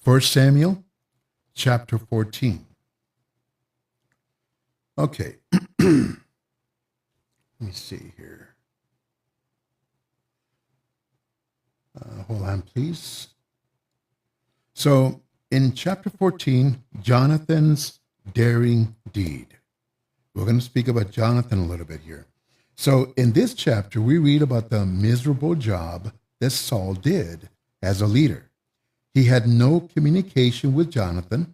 First Samuel chapter 14. Okay. Let me see here. Hold on, please. So in chapter 14, Jonathan's daring deed. We're going to speak about Jonathan a little bit here. So in this chapter, we read about the miserable job that Saul did as a leader. He had no communication with Jonathan.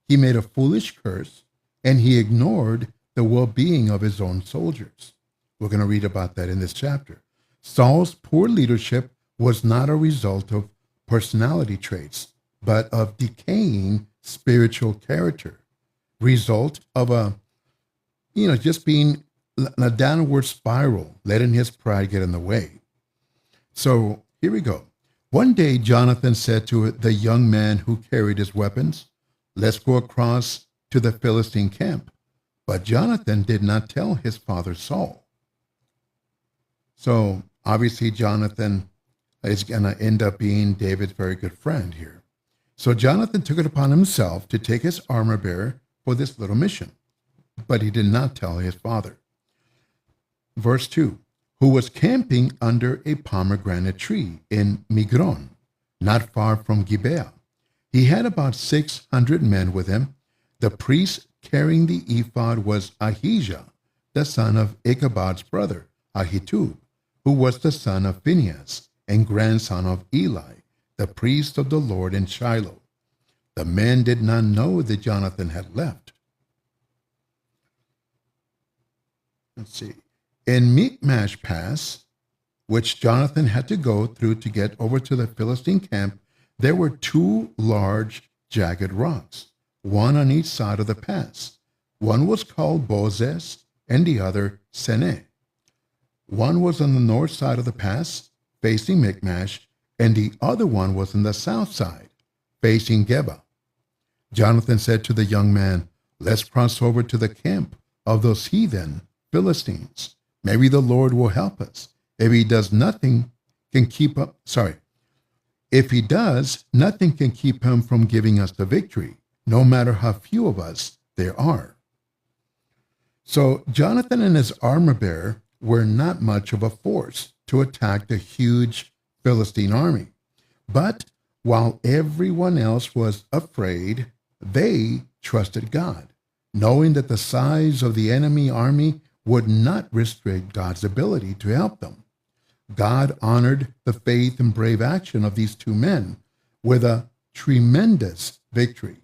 He made a foolish curse, and he ignored the well-being of his own soldiers. We're going to read about that in this chapter. Saul's poor leadership was not a result of personality traits, but of decaying spiritual character, result of just being a downward spiral, letting his pride get in the way. So here we go. One day, Jonathan said to the young man who carried his weapons, "Let's go across to the Philistine camp." But Jonathan did not tell his father Saul. So obviously, Jonathan is going to end up being David's very good friend here. So Jonathan took it upon himself to take his armor bearer for this little mission, but he did not tell his father. Verse 2, who was camping under a pomegranate tree in Migron, not far from Gibeah. He had about 600 men with him. The priest carrying the ephod was Ahijah, the son of Ichabod's brother, Ahitub, who was the son of Phinehas and grandson of Eli, the priest of the Lord in Shiloh. The men did not know that Jonathan had left. Let's see. In Michmash Pass, which Jonathan had to go through to get over to the Philistine camp, there were two large jagged rocks, one on each side of the pass. One was called Bozez and the other Seneh. One was on the north side of the pass, facing Michmash, and the other one was on the south side, facing Geba. Jonathan said to the young man, "Let's cross over to the camp of those heathen Philistines. Maybe the Lord will help us. If he does, nothing can keep him from giving us the victory, no matter how few of us there are." So Jonathan and his armor bearer were not much of a force to attack the huge Philistine army. But while everyone else was afraid, they trusted God, knowing that the size of the enemy army would not restrict God's ability to help them. God honored the faith and brave action of these two men with a tremendous victory.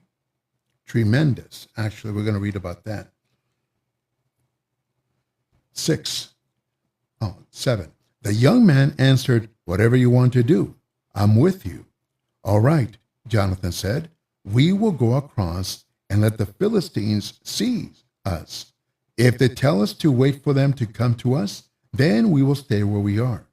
Tremendous. Actually, we're going to read about that. 7. The young man answered, "Whatever you want to do, I'm with you." "All right," Jonathan said, "we will go across and let the Philistines seize us. If they tell us to wait for them to come to us, then we will stay where we are.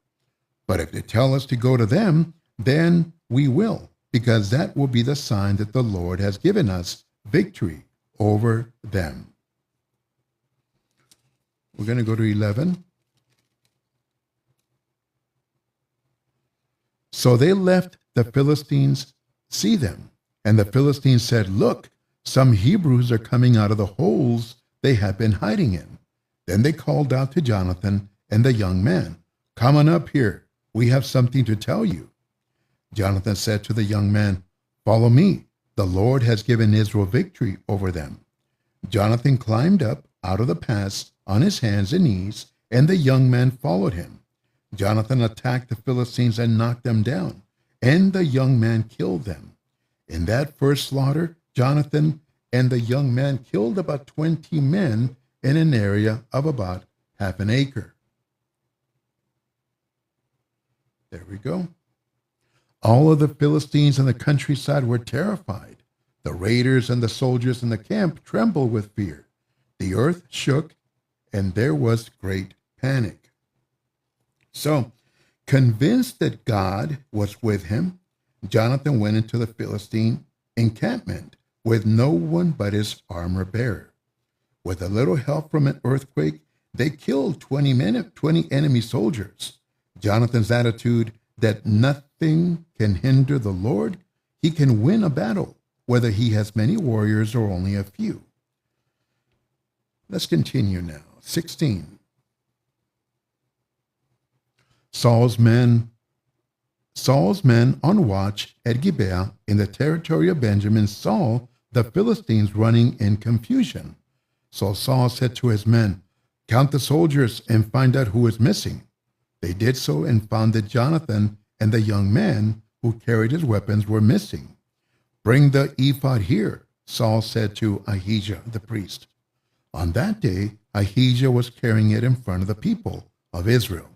But if they tell us to go to them, then we will, because that will be the sign that the Lord has given us victory over them." We're going to go to 11. So they left the Philistines see them, and the Philistines said, "Look, some Hebrews are coming out of the holes they have been hiding in." Then they called out to Jonathan and the young man, "Come on up here. We have something to tell you." Jonathan said to the young man, "Follow me. The Lord has given Israel victory over them." Jonathan climbed up out of the pass on his hands and knees, and the young man followed him. Jonathan attacked the Philistines and knocked them down, and the young man killed them. In that first slaughter, Jonathan and the young man killed about 20 men in an area of about half an acre. There we go. All of the Philistines in the countryside were terrified. The raiders and the soldiers in the camp trembled with fear. The earth shook, and there was great panic. So, convinced that God was with him, Jonathan went into the Philistine encampment with no one but his armor bearer. With a little help from an earthquake, they killed 20 enemy soldiers. Jonathan's attitude that nothing can hinder the Lord he can win a battle, whether he has many warriors or only a few. Let's continue now. 16. Saul's men on watch at Gibeah in the territory of Benjamin saw the Philistines running in confusion. So Saul said to his men, "Count the soldiers and find out who is missing." They did so and found that Jonathan and the young man who carried his weapons were missing. "Bring the ephod here," Saul said to Ahijah the priest. On that day, Ahijah was carrying it in front of the people of Israel.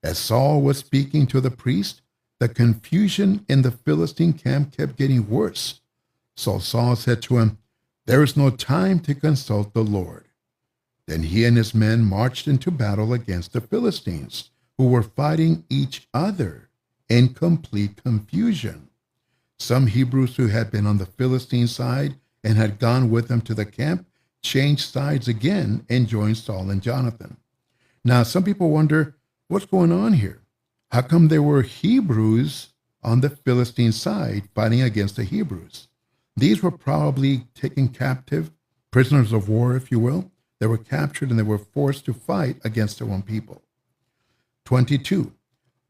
As Saul was speaking to the priest, the confusion in the Philistine camp kept getting worse. So Saul said to him, "There is no time to consult the Lord." Then he and his men marched into battle against the Philistines, who were fighting each other in complete confusion. Some Hebrews who had been on the Philistine side and had gone with them to the camp changed sides again and joined Saul and Jonathan. Now, some people wonder, what's going on here? How come there were Hebrews on the Philistine side fighting against the Hebrews? These were probably taken captive, prisoners of war, if you will. They were captured and they were forced to fight against their own people. 22.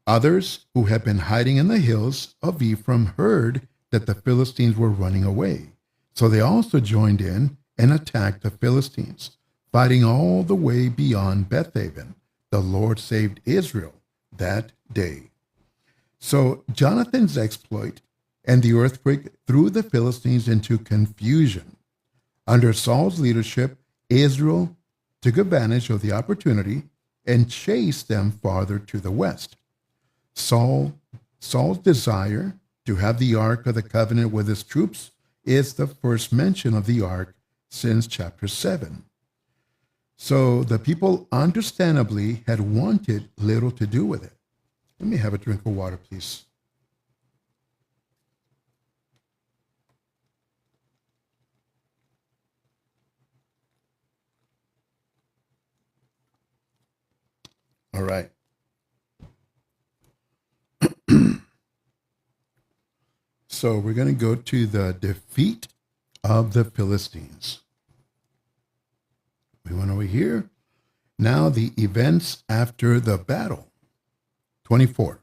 Others who had been hiding in the hills of Ephraim heard that the Philistines were running away. So they also joined in and attacked the Philistines, fighting all the way beyond Bethaven. The Lord saved Israel that day. So Jonathan's exploit and the earthquake threw the Philistines into confusion. Under Saul's leadership, Israel took advantage of the opportunity and chased them farther to the west. Saul's desire to have the Ark of the Covenant with his troops is the first mention of the Ark since chapter 7. So the people understandably had wanted little to do with it. Let me have a drink of water, please. All right. So we're going to go to the defeat of the Philistines. We went over here. Now the events after the battle. 24.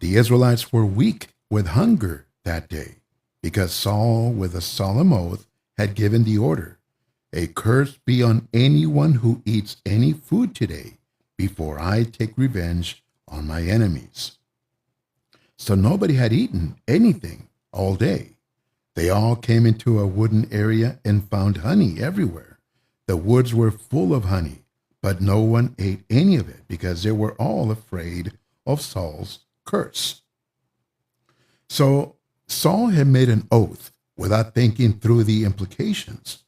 The Israelites were weak with hunger that day because Saul, with a solemn oath, had given the order, "A curse be on anyone who eats any food today before I take revenge on my enemies." So nobody had eaten anything all day. They all came into a wooded area and found honey everywhere. The woods were full of honey, but no one ate any of it because they were all afraid of Saul's curse. So Saul had made an oath without thinking through the implications.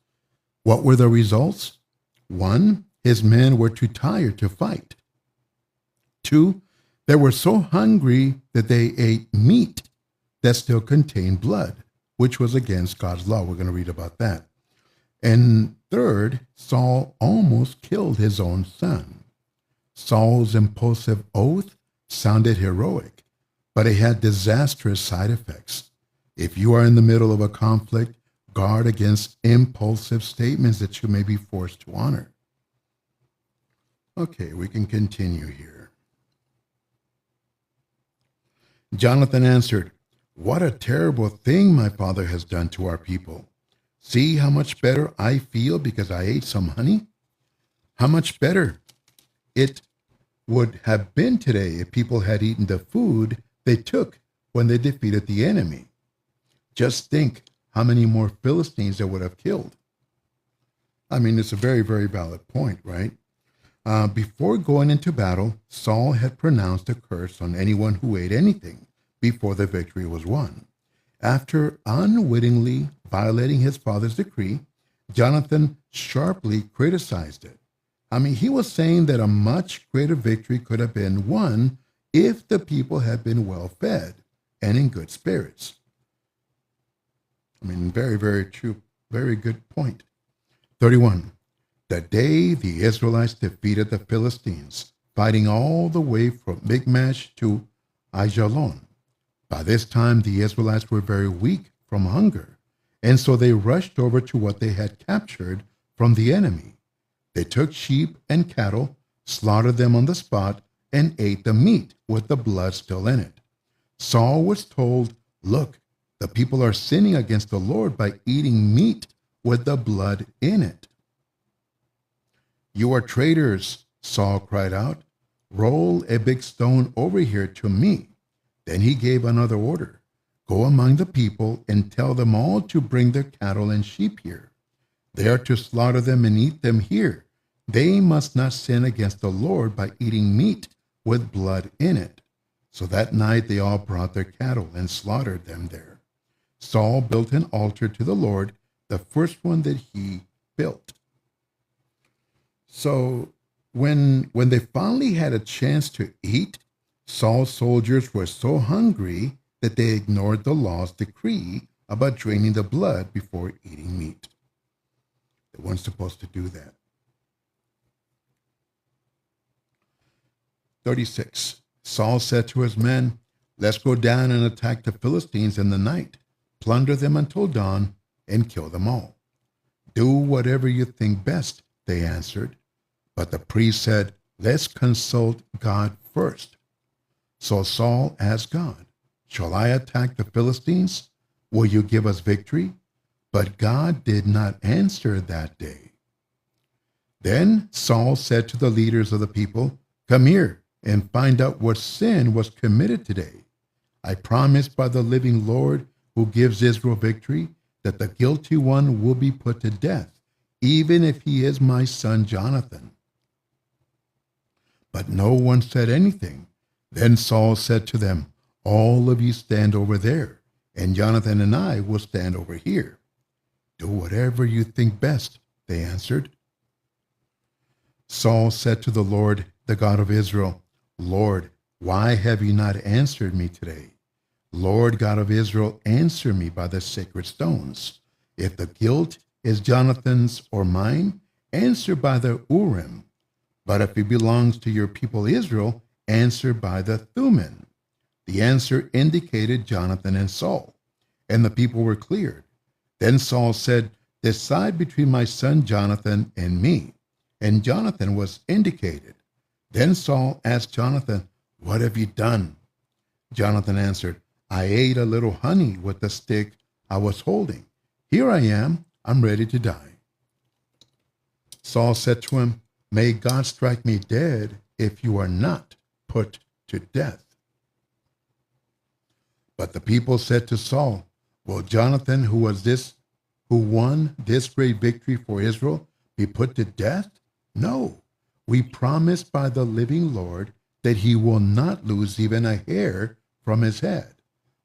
What were the results? 1, his men were too tired to fight. 2, they were so hungry that they ate meat that still contained blood, which was against God's law. We're going to read about that. And 3rd, Saul almost killed his own son. Saul's impulsive oath sounded heroic, but it had disastrous side effects. If you are in the middle of a conflict, guard against impulsive statements that you may be forced to honor. Okay, we can continue here. Jonathan answered, "What a terrible thing my father has done to our people. See how much better I feel because I ate some honey? How much better it would have been today if people had eaten the food they took when they defeated the enemy. Just think how many more Philistines they would have killed." I mean, it's a very, very valid point, right? Before going into battle, Saul had pronounced a curse on anyone who ate anything before the victory was won. After unwittingly violating his father's decree, Jonathan sharply criticized it. I mean, he was saying that a much greater victory could have been won if the people had been well fed and in good spirits. I mean, very, very true, very good point. 31. The day the Israelites defeated the Philistines, fighting all the way from Michmash to Aijalon. By this time, the Israelites were very weak from hunger, and so they rushed over to what they had captured from the enemy. They took sheep and cattle, slaughtered them on the spot, and ate the meat with the blood still in it. Saul was told, "Look, the people are sinning against the Lord by eating meat with the blood in it." "You are traitors," Saul cried out. "Roll a big stone over here to me." Then he gave another order. "Go among the people and tell them all to bring their cattle and sheep here. They are to slaughter them and eat them here. They must not sin against the Lord by eating meat with blood in it." So that night they all brought their cattle and slaughtered them there. Saul built an altar to the Lord, the first one that he built. So when they finally had a chance to eat, Saul's soldiers were so hungry that they ignored the law's decree about draining the blood before eating meat. They weren't supposed to do that. 36. Saul said to his men, "Let's go down and attack the Philistines in the night, plunder them until dawn, and kill them all." "Do whatever you think best," they answered. But the priest said, "Let's consult God first." So Saul asked God, "Shall I attack the Philistines? Will you give us victory?" But God did not answer that day. Then Saul said to the leaders of the people, "Come here and find out what sin was committed today. I promise by the living Lord who gives Israel victory that the guilty one will be put to death, even if he is my son Jonathan." But no one said anything. Then Saul said to them, "All of you stand over there, and Jonathan and I will stand over here." "Do whatever you think best," they answered. Saul said to the Lord, the God of Israel, "Lord, why have you not answered me today? Lord God of Israel, answer me by the sacred stones. If the guilt is Jonathan's or mine, answer by the Urim. But if it belongs to your people Israel, answer by the Thummim." The answer indicated Jonathan and Saul, and the people were cleared. Then Saul said, "Decide between my son Jonathan and me." And Jonathan was indicated. Then Saul asked Jonathan, "What have you done?" Jonathan answered, "I ate a little honey with the stick I was holding. Here I am. I'm ready to die." Saul said to him, "May God strike me dead if you are not put to death." But the people said to Saul, "Will Jonathan, who won this great victory for Israel, be put to death? No, we promise by the living Lord that he will not lose even a hair from his head.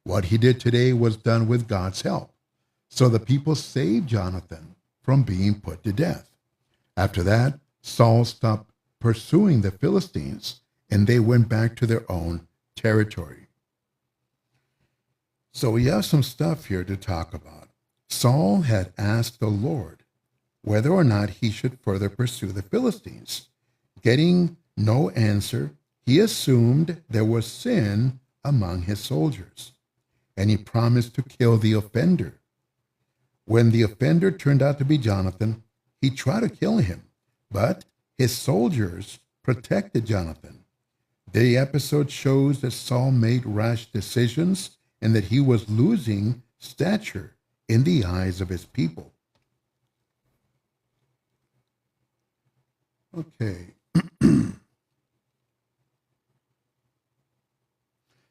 What he did today was done with God's help." So the people saved Jonathan from being put to death. After that, Saul stopped pursuing the Philistines, and they went back to their own territory. So we have some stuff here to talk about. Saul had asked the Lord whether or not he should further pursue the Philistines. Getting no answer, he assumed there was sin among his soldiers, and he promised to kill the offender. When the offender turned out to be Jonathan, he tried to kill him, but his soldiers protected Jonathan. The episode shows that Saul made rash decisions and that he was losing stature in the eyes of his people. Okay.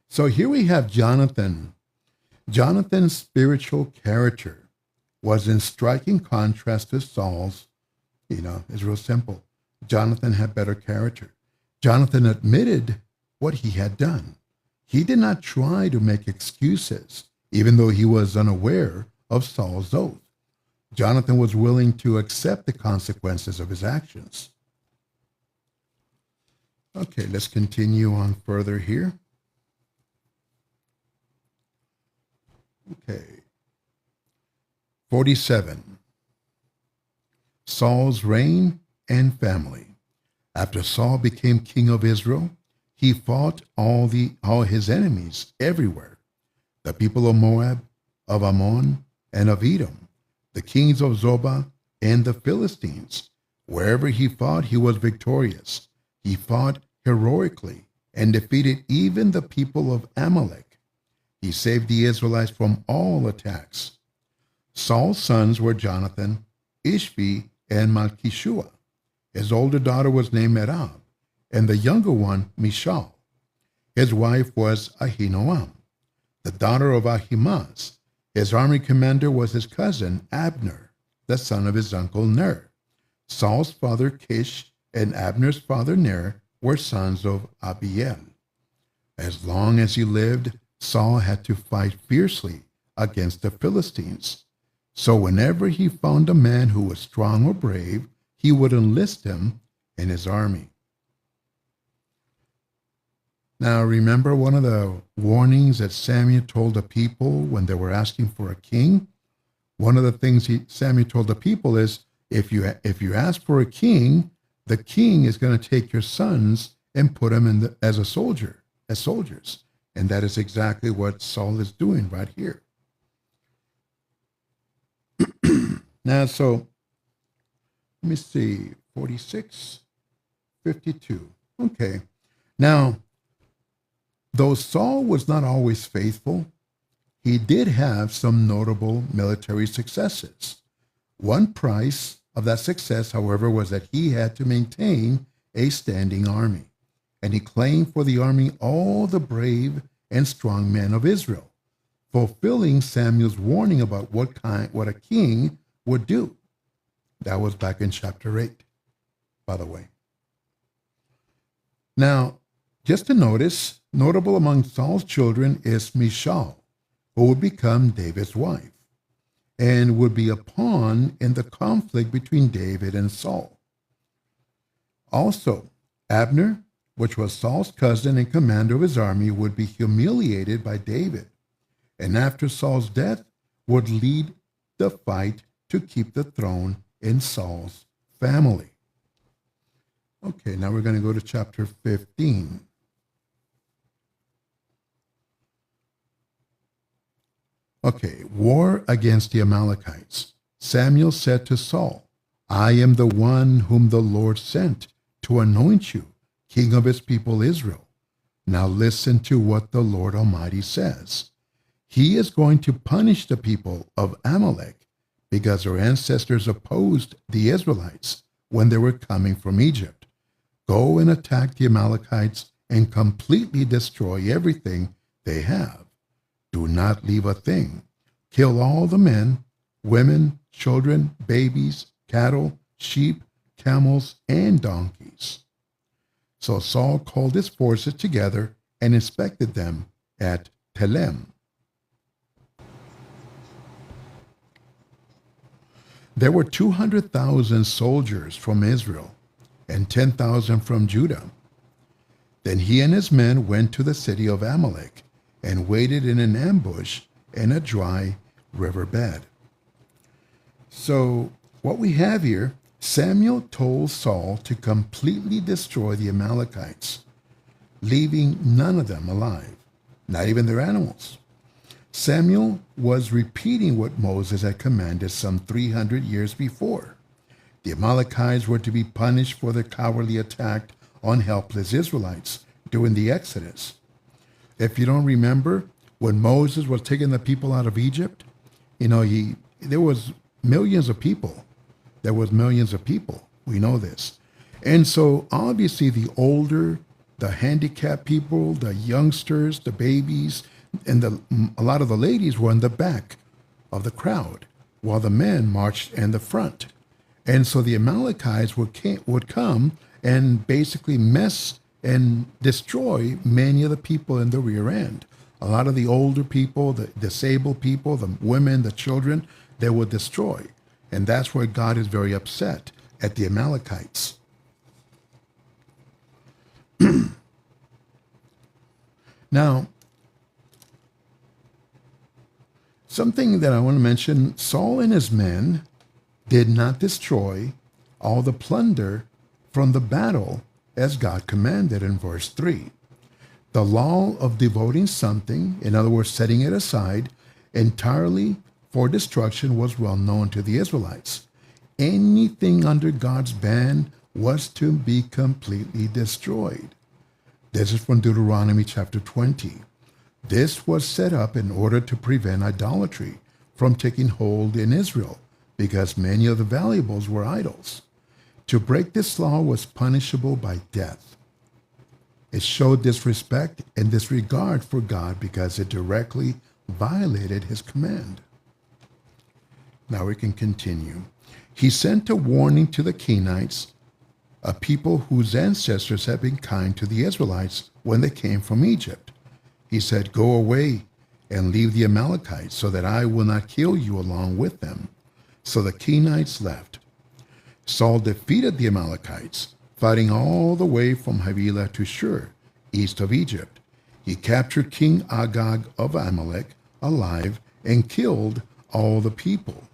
So here we have Jonathan. Jonathan's spiritual character was in striking contrast to Saul's. It's real simple. Jonathan had better character. Jonathan admitted what he had done. He did not try to make excuses, even though he was unaware of Saul's oath. Jonathan was willing to accept the consequences of his actions. Okay, let's continue on further here. Okay. 47. Saul's reign and family. After Saul became king of Israel, he fought all his enemies everywhere. the people of Moab, of Ammon, and of Edom, the kings of Zobah, and the Philistines. Wherever he fought, he was victorious. He fought heroically and defeated even the people of Amalek. He saved the Israelites from all attacks. Saul's sons were Jonathan, Ishvi, and Malchishua. His older daughter was named Merab, and the younger one, Michal. His wife was Ahinoam, the daughter of Ahimaaz. His army commander was his cousin, Abner, the son of his uncle Ner. Saul's father, Kish, and Abner's father, Ner, were sons of Abiel. As long as he lived, Saul had to fight fiercely against the Philistines. So whenever he found a man who was strong or brave, he would enlist him in his army. Now, remember one of the warnings that Samuel told the people when they were asking for a king? One of the things Samuel told the people is, if you ask for a king, the king is going to take your sons and put them as soldiers. And that is exactly what Saul is doing right here. Now, so, let me see, 46, 52. Okay. Now, though Saul was not always faithful, he did have some notable military successes. One price of that success, however, was that he had to maintain a standing army, and he claimed for the army all the brave and strong men of Israel, fulfilling Samuel's warning about what a king would do. That was back in chapter 8, by the way. Now, just to notice, notable among Saul's children is Michal, who would become David's wife and would be a pawn in the conflict between David and Saul. Also, Abner, which was Saul's cousin and commander of his army, would be humiliated by David, and after Saul's death would lead the fight to keep the throne in Saul's family. Okay, now we're going to go to chapter 15. Okay, war against the Amalekites. Samuel said to Saul, I am the one whom the Lord sent to anoint you, king of his people Israel. Now listen to what the Lord Almighty says. He is going to punish the people of Amalek because their ancestors opposed the Israelites when they were coming from Egypt. Go and attack the Amalekites and completely destroy everything they have. Do not leave a thing. Kill all the men, women, children, babies, cattle, sheep, camels, and donkeys. So Saul called his forces together and inspected them at Telem. There were 200,000 soldiers from Israel and 10,000 from Judah. Then he and his men went to the city of Amalek and waited in an ambush in a dry riverbed. So what we have here, Samuel told Saul to completely destroy the Amalekites, leaving none of them alive, not even their animals. Samuel was repeating what Moses had commanded some 300 years before. The Amalekites were to be punished for their cowardly attack on helpless Israelites during the Exodus. If you don't remember, when Moses was taking the people out of Egypt, there was millions of people. There was millions of people. We know this. And so obviously the older, the handicapped people, the youngsters, the babies, and a lot of the ladies were in the back of the crowd, while the men marched in the front. And so the Amalekites would come and basically mess and destroy many of the people in the rear end. A lot of the older people, the disabled people, the women, the children, they would destroy. And that's where God is very upset at the Amalekites. Now, something that I want to mention, Saul and his men did not destroy all the plunder from the battle as God commanded in verse 3. The law of devoting something, in other words, setting it aside entirely for destruction, was well known to the Israelites. Anything under God's ban was to be completely destroyed. This is from Deuteronomy chapter 20. This was set up in order to prevent idolatry from taking hold in Israel, because many of the valuables were idols. To break this law was punishable by death. It showed disrespect and disregard for God because it directly violated his command. Now we can continue. He sent a warning to the Kenites, a people whose ancestors had been kind to the Israelites when they came from Egypt. He said, "Go away and leave the Amalekites so that I will not kill you along with them." So the Kenites left. Saul defeated the Amalekites, fighting all the way from Havilah to Shur, east of Egypt. He captured King Agag of Amalek alive and killed all the people.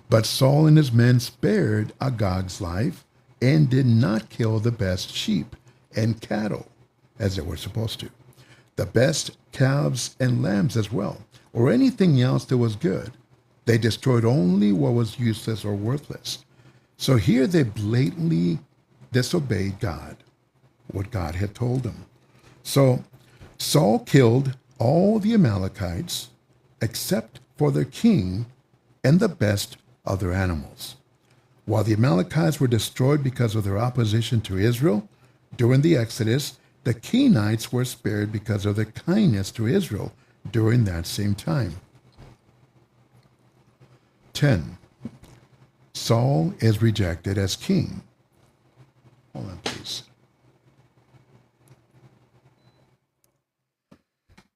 But Saul and his men spared Agag's life and did not kill the best sheep and cattle, as they were supposed to, the best calves and lambs as well, or anything else that was good. They destroyed only what was useless or worthless. So here they blatantly disobeyed God, what God had told them. So Saul killed all the Amalekites except for their king and the best of their animals. While the Amalekites were destroyed because of their opposition to Israel during the Exodus, the Kenites were spared because of their kindness to Israel during that same time. 10. Saul is rejected as king. Hold on, please.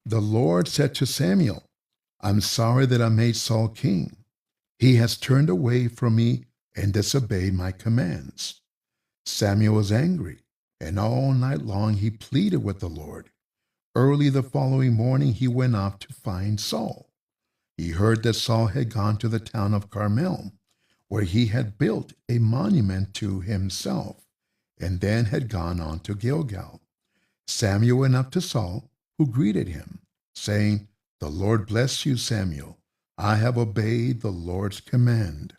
The Lord said to Samuel, "I'm sorry that I made Saul king. He has turned away from me and disobeyed my commands." Samuel was angry, and all night long he pleaded with the Lord. Early the following morning he went off to find Saul. He heard that Saul had gone to the town of Carmel, where he had built a monument to himself, and then had gone on to Gilgal. Samuel went up to Saul, who greeted him, saying, "The Lord bless you, Samuel. I have obeyed the Lord's command."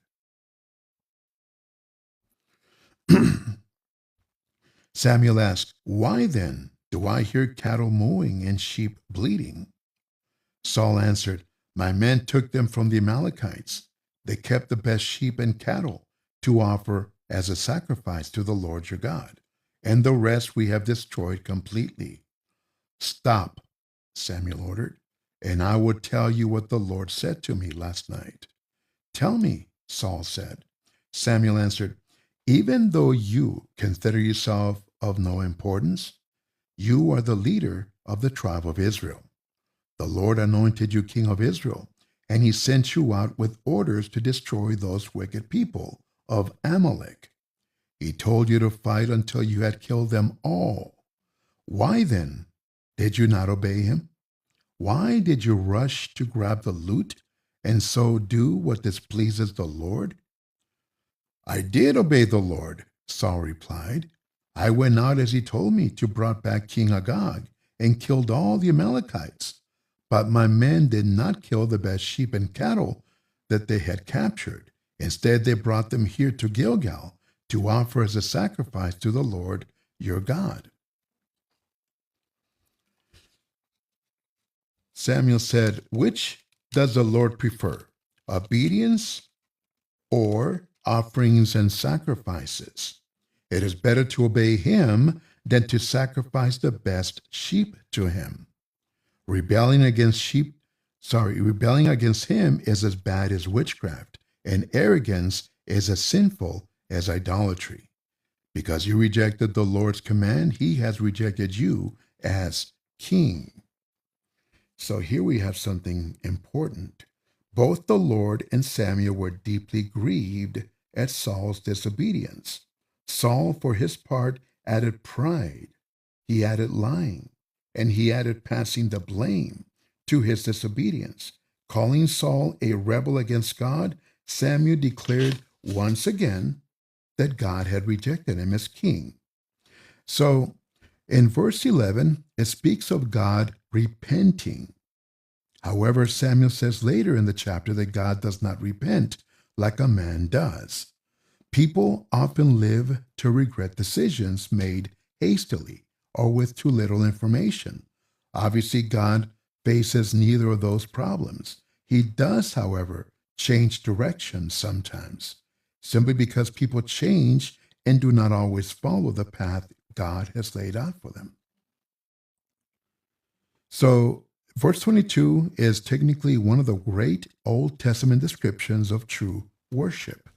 Samuel asked, "Why then do I hear cattle mooing and sheep bleating?" Saul answered, "My men took them from the Amalekites. They kept the best sheep and cattle to offer as a sacrifice to the Lord your God, and the rest we have destroyed completely." "Stop," Samuel ordered, "and I will tell you what the Lord said to me last night." "Tell me," Saul said. Samuel answered, "Even though you consider yourself of no importance, you are the leader of the tribe of Israel. The Lord anointed you king of Israel, and he sent you out with orders to destroy those wicked people of Amalek. He told you to fight until you had killed them all. Why then did you not obey him? Why did you rush to grab the loot and so do what displeases the Lord?" "I did obey the Lord," Saul replied. "I went out as he told me to brought back King Agag and killed all the Amalekites. But my men did not kill the best sheep and cattle that they had captured. Instead, they brought them here to Gilgal to offer as a sacrifice to the Lord your God." Samuel said, "Which does the Lord prefer, obedience or offerings and sacrifices? It is better to obey him than to sacrifice the best sheep to him. Rebelling against rebelling against him is as bad as witchcraft, and arrogance is as sinful as idolatry. Because you rejected the Lord's command, he has rejected you as king." So here we have something important. Both the Lord and Samuel were deeply grieved at Saul's disobedience. Saul, for his part, added pride, he added lying, and he added passing the blame to his disobedience. Calling Saul a rebel against God, Samuel declared once again that God had rejected him as king. So In verse 11, it speaks of God repenting. However, Samuel says later in the chapter that God does not repent like a man does. People often live to regret decisions made hastily or with too little information. Obviously, God faces neither of those problems. He does, however, change direction sometimes, simply because people change and do not always follow the path God has laid out for them. So, verse 22 is technically one of the great Old Testament descriptions of true worship.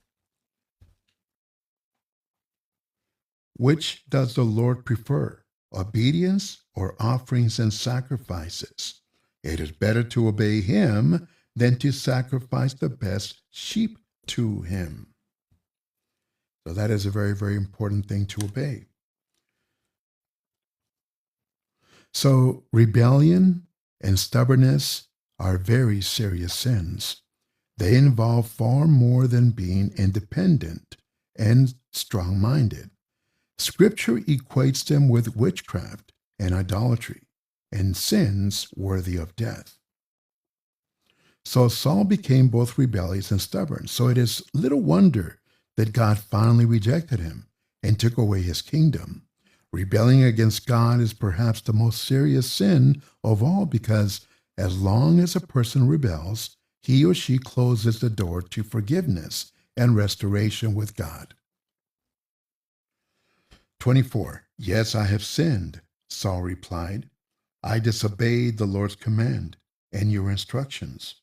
Which does the Lord prefer, obedience or offerings and sacrifices? It is better to obey him than to sacrifice the best sheep to him. So that is a very, very important thing to obey. So rebellion and stubbornness are very serious sins. They involve far more than being independent and strong-minded. Scripture equates them with witchcraft and idolatry and sins worthy of death. So Saul became both rebellious and stubborn. So it is little wonder that God finally rejected him and took away his kingdom. Rebelling against God is perhaps the most serious sin of all because as long as a person rebels, he or she closes the door to forgiveness and restoration with God. 24. Yes, I have sinned, Saul replied. I disobeyed the Lord's command and your instructions.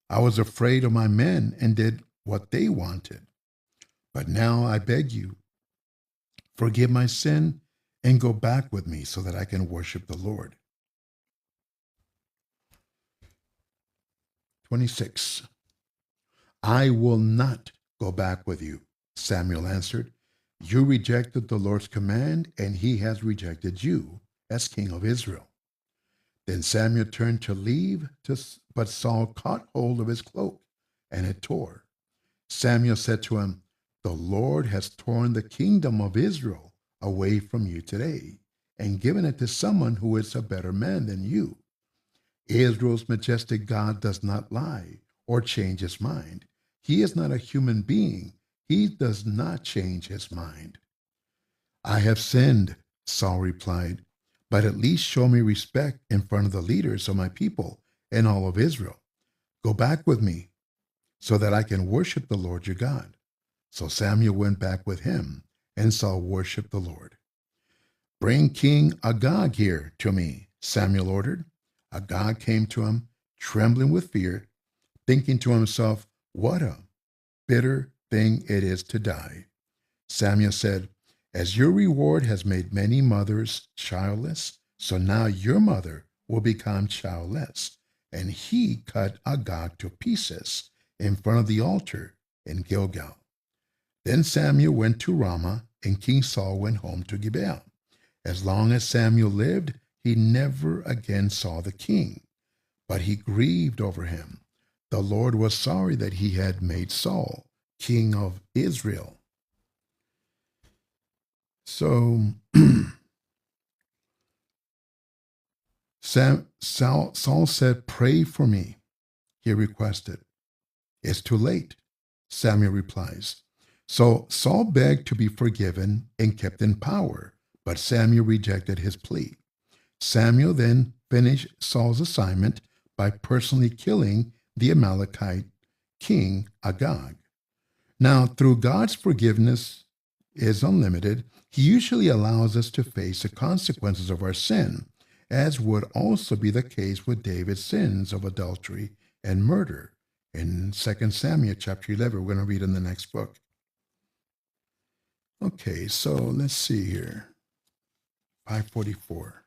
I was afraid of my men and did what they wanted. But now I beg you, forgive my sin and go back with me so that I can worship the Lord. 26. I will not go back with you, Samuel answered. You rejected the Lord's command, and he has rejected you as king of Israel. Then Samuel turned to leave, but Saul caught hold of his cloak, and it tore. Samuel said to him, the Lord has torn the kingdom of Israel away from you today, and given it to someone who is a better man than you. Israel's majestic God does not lie or change his mind. He is not a human being. He does not change his mind. I have sinned, Saul replied, but at least show me respect in front of the leaders of my people and all of Israel. Go back with me so that I can worship the Lord your God. So Samuel went back with him, and Saul worshiped the Lord. Bring King Agag here to me, Samuel ordered. Agag came to him, trembling with fear, thinking to himself, what a bitter thing it is to die. Samuel said, as your reward has made many mothers childless, so now your mother will become childless. And he cut Agag to pieces in front of the altar in Gilgal. Then Samuel went to Ramah, and King Saul went home to Gibeah. As long as Samuel lived, he never again saw the king, but he grieved over him. The Lord was sorry that he had made Saul king of Israel. So Saul said, pray for me, he requested. It's too late, Samuel replies. So Saul begged to be forgiven and kept in power, but Samuel rejected his plea. Samuel then finished Saul's assignment by personally killing the Amalekite king Agag. Now, through God's forgiveness is unlimited, he usually allows us to face the consequences of our sin, as would also be the case with David's sins of adultery and murder. In 2 Samuel chapter 11, we're going to read in the next book. Okay, so let's see here. 544.